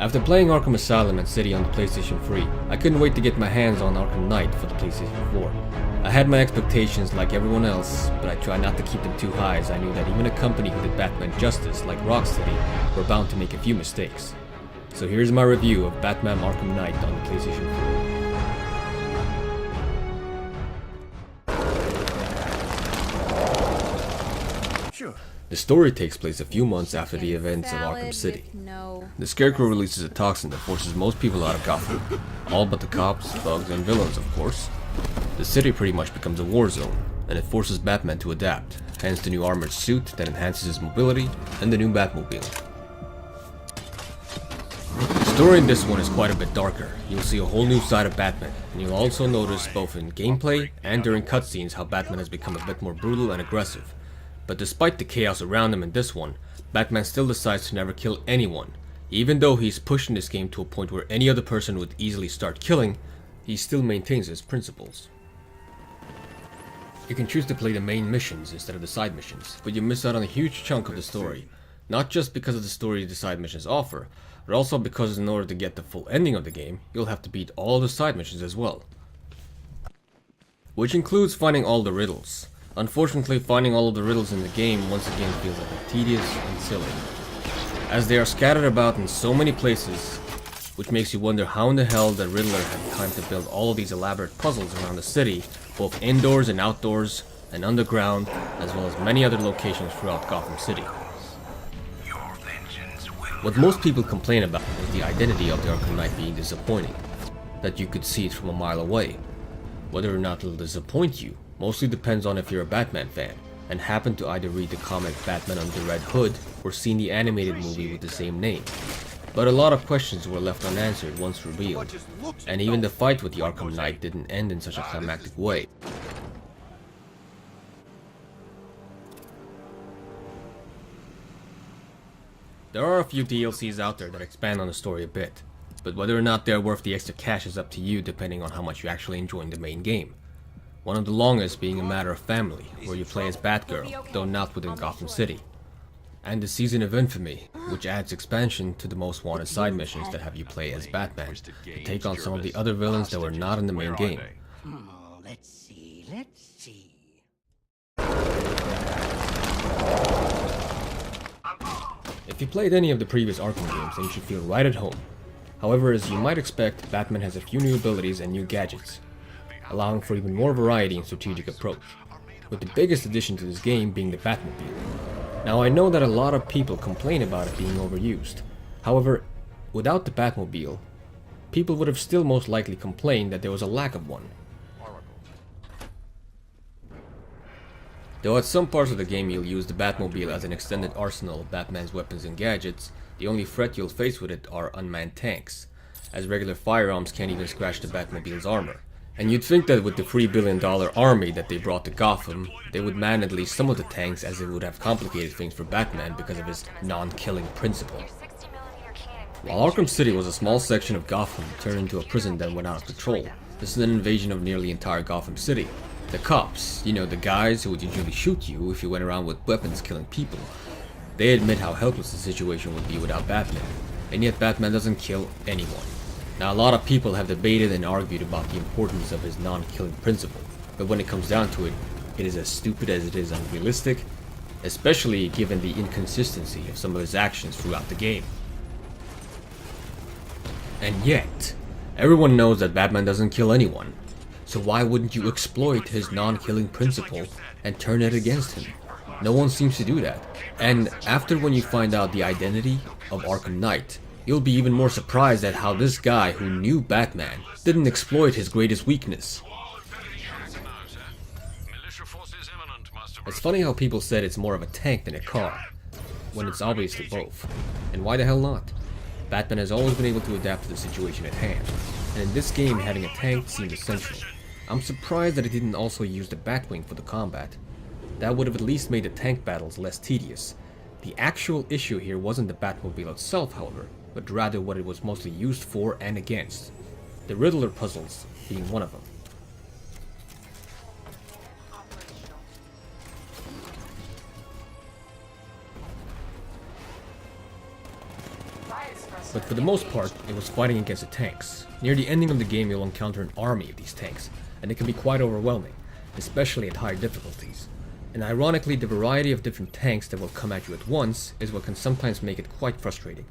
After playing Arkham Asylum and City on the PlayStation 3, I couldn't wait to get my hands on Arkham Knight for the PlayStation 4. I had my expectations like everyone else, but I tried not to keep them too high as I knew that even a company who did Batman justice like Rocksteady were bound to make a few mistakes. So here's my review of Batman Arkham Knight on the PlayStation 4. Sure. The story takes place a few months after the events of Arkham City. The Scarecrow releases a toxin that forces most people out of Gotham, all but the cops, thugs, and villains, of course. The city pretty much becomes a war zone, and it forces Batman to adapt, hence the new armored suit that enhances his mobility, and the new Batmobile. The story in this one is quite a bit darker. You'll see a whole new side of Batman, and you'll also notice both in gameplay and during cutscenes how Batman has become a bit more brutal and aggressive. But despite the chaos around him in this one, Batman still decides to never kill anyone. Even though he's pushing this game to a point where any other person would easily start killing, he still maintains his principles. You can choose to play the main missions instead of the side missions, but you miss out on a huge chunk of the story. Not just because of the story the side missions offer, but also because in order to get the full ending of the game, you'll have to beat all the side missions as well. Which includes finding all the riddles. Unfortunately, finding all of the riddles in the game once again feels a bit tedious and silly, as they are scattered about in so many places, which makes you wonder how in the hell the Riddler had time to build all of these elaborate puzzles around the city, both indoors and outdoors, and underground, as well as many other locations throughout Gotham City. What most people complain about is the identity of the Arkham Knight being disappointing, that you could see it from a mile away. Whether or not it'll disappoint you mostly depends on if you're a Batman fan, and happen to either read the comic Batman Under the Red Hood or seen the animated movie with the same name. But a lot of questions were left unanswered once revealed, and even the fight with the Arkham Knight didn't end in such a climactic way. There are a few DLCs out there that expand on the story a bit, but whether or not they're worth the extra cash is up to you depending on how much you actually enjoy the main game. One of the longest being A Matter of Family, where you play as Batgirl, though not within Gotham City. And the Season of Infamy, which adds expansion to the most wanted side missions that have you play as Batman, to take on some of the other villains that were not in the main game. Let's see. If you played any of the previous Arkham games, then you should feel right at home. However, as you might expect, Batman has a few new abilities and new gadgets, allowing for even more variety and strategic approach, with the biggest addition to this game being the Batmobile. Now I know that a lot of people complain about it being overused. However, without the Batmobile, people would have still most likely complained that there was a lack of one. Though at some parts of the game you'll use the Batmobile as an extended arsenal of Batman's weapons and gadgets, the only threat you'll face with it are unmanned tanks, as regular firearms can't even scratch the Batmobile's armor. And you'd think that with the $3 billion army that they brought to Gotham, they would man at least some of the tanks, as it would have complicated things for Batman because of his non-killing principle. While Arkham City was a small section of Gotham turned into a prison that went out of control, this is an invasion of nearly entire Gotham City. The cops, you know, the guys who would usually shoot you if you went around with weapons killing people, they admit how helpless the situation would be without Batman, and yet Batman doesn't kill anyone. Now, a lot of people have debated and argued about the importance of his non-killing principle, but when it comes down to it, it is as stupid as it is unrealistic, especially given the inconsistency of some of his actions throughout the game. And yet, everyone knows that Batman doesn't kill anyone, so why wouldn't you exploit his non-killing principle and turn it against him? No one seems to do that. And after when you find out the identity of Arkham Knight, you'll be even more surprised at how this guy who knew Batman didn't exploit his greatest weakness. It's funny how people said it's more of a tank than a car, when it's obviously both. And why the hell not? Batman has always been able to adapt to the situation at hand, and in this game having a tank seemed essential. I'm surprised that it didn't also use the Batwing for the combat. That would have at least made the tank battles less tedious. The actual issue here wasn't the Batmobile itself, however, but rather what it was mostly used for and against. The Riddler puzzles being one of them. but for the most part, it was fighting against the tanks. Near the ending of the game, you'll encounter an army of these tanks, and it can be quite overwhelming, especially at higher difficulties. And ironically, the variety of different tanks that will come at you at once is what can sometimes make it quite frustrating,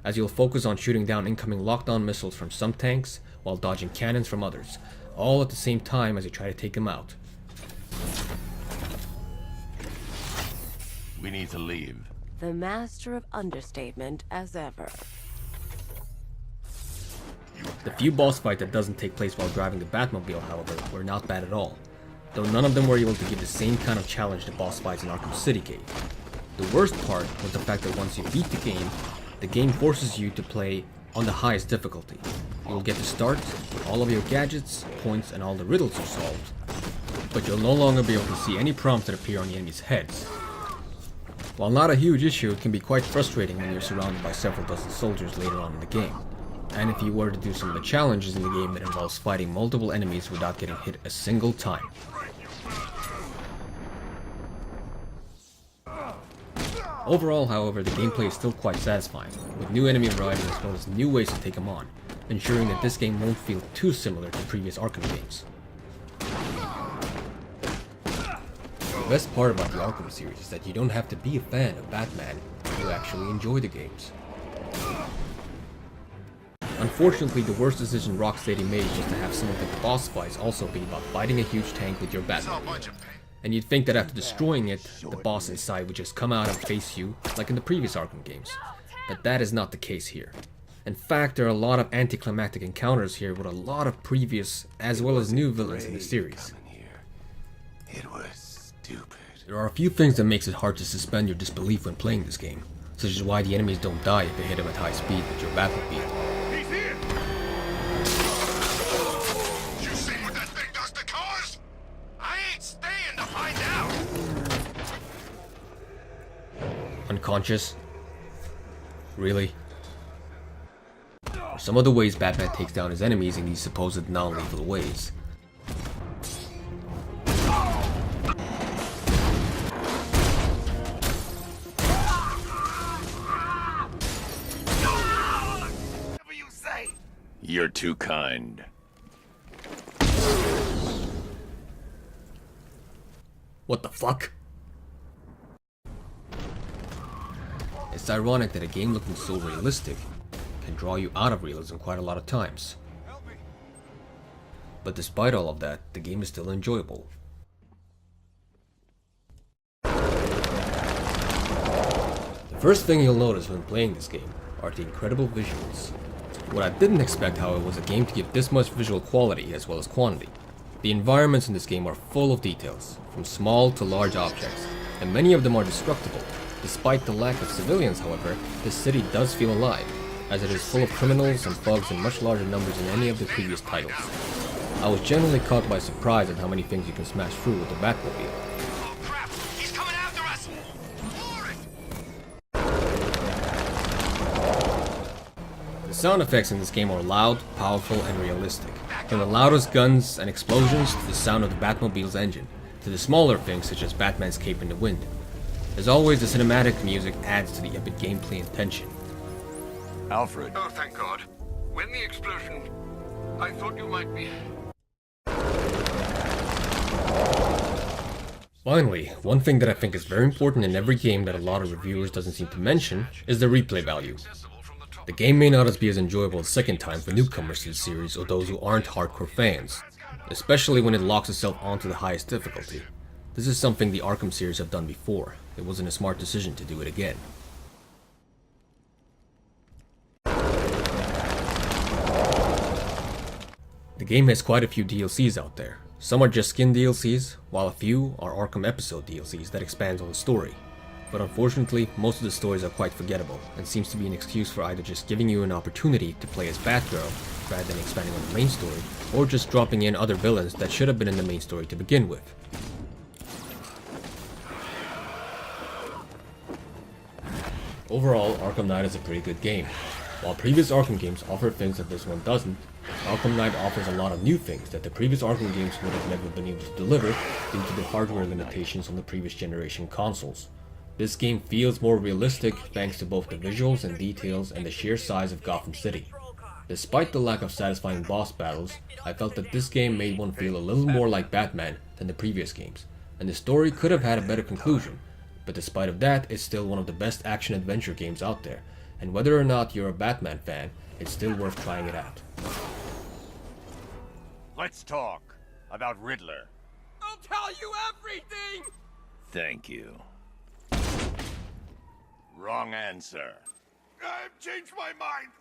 as you'll focus on shooting down incoming lockdown missiles from some tanks while dodging cannons from others, all at the same time as you try to take them out. We need to leave. The master of understatement as ever. The few boss fights that doesn't take place while driving the Batmobile, however, were not bad at all, though none of them were able to give the same kind of challenge the boss fights in Arkham City gave. The worst part was the fact that once you beat the game forces you to play on the highest difficulty. You will get to start with all of your gadgets, points, and all the riddles you solved, but you'll no longer be able to see any prompts that appear on the enemies' heads. While not a huge issue, it can be quite frustrating when you're surrounded by several dozen soldiers later on in the game, and if you were to do some of the challenges in the game that involves fighting multiple enemies without getting hit a single time. Overall, however, the gameplay is still quite satisfying, with new enemy variety as well as new ways to take them on, ensuring that this game won't feel too similar to previous Arkham games. The best part about the Arkham series is that you don't have to be a fan of Batman to actually enjoy the games. Unfortunately, the worst decision Rocksteady made was to have some of the boss fights also be about fighting a huge tank with your Batmobile. And you'd think that after destroying it, the boss inside would just come out and face you, like in the previous Arkham games. But that is not the case here. In fact, there are a lot of anticlimactic encounters here with a lot of previous as well as new villains in the series. It was stupid. There are a few things that makes it hard to suspend your disbelief when playing this game, such as why the enemies don't die if you hit them at high speed with your Batmobile. He's here! You see what that thing does to cars? I ain't staying to find out! Unconscious? Really? Or some of the ways Batman takes down his enemies in these supposed non-lethal ways. You're too kind. What the fuck? It's ironic that a game looking so realistic can draw you out of realism quite a lot of times. But despite all of that, the game is still enjoyable. The first thing you'll notice when playing this game are the incredible visuals. What I didn't expect, however, was a game to give this much visual quality as well as quantity. The environments in this game are full of details, from small to large objects, and many of them are destructible. Despite the lack of civilians, however, this city does feel alive, as it is full of criminals and thugs in much larger numbers than any of the previous titles. I was genuinely caught by surprise at how many things you can smash through with the Batmobile. Oh crap! He's coming after us! The sound effects in this game are loud, powerful, and realistic. From the loudest guns and explosions to the sound of the Batmobile's engine, to the smaller things such as Batman's cape in the wind. As always, the cinematic music adds to the epic gameplay and tension. Alfred. Oh, thank God. When the explosion... I thought you might be... Finally, one thing that I think is very important in every game that a lot of reviewers doesn't seem to mention is the replay value. The game may not be as enjoyable a second time for newcomers to the series or those who aren't hardcore fans, especially when it locks itself onto the highest difficulty. This is something the Arkham series have done before. It wasn't a smart decision to do it again. The game has quite a few DLCs out there. Some are just skin DLCs, while a few are Arkham episode DLCs that expand on the story. But unfortunately, most of the stories are quite forgettable, and seems to be an excuse for either just giving you an opportunity to play as Batgirl, rather than expanding on the main story, or just dropping in other villains that should have been in the main story to begin with. Overall, Arkham Knight is a pretty good game. While previous Arkham games offer things that this one doesn't, Arkham Knight offers a lot of new things that the previous Arkham games would have never been able to deliver due to the hardware limitations on the previous generation consoles. This game feels more realistic thanks to both the visuals and details and the sheer size of Gotham City. Despite the lack of satisfying boss battles, I felt that this game made one feel a little more like Batman than the previous games, and the story could have had a better conclusion, but despite of that, it's still one of the best action-adventure games out there, and whether or not you're a Batman fan, it's still worth trying it out. Let's talk about Riddler. I'll tell you everything! Thank you. Wrong answer. I've changed my mind.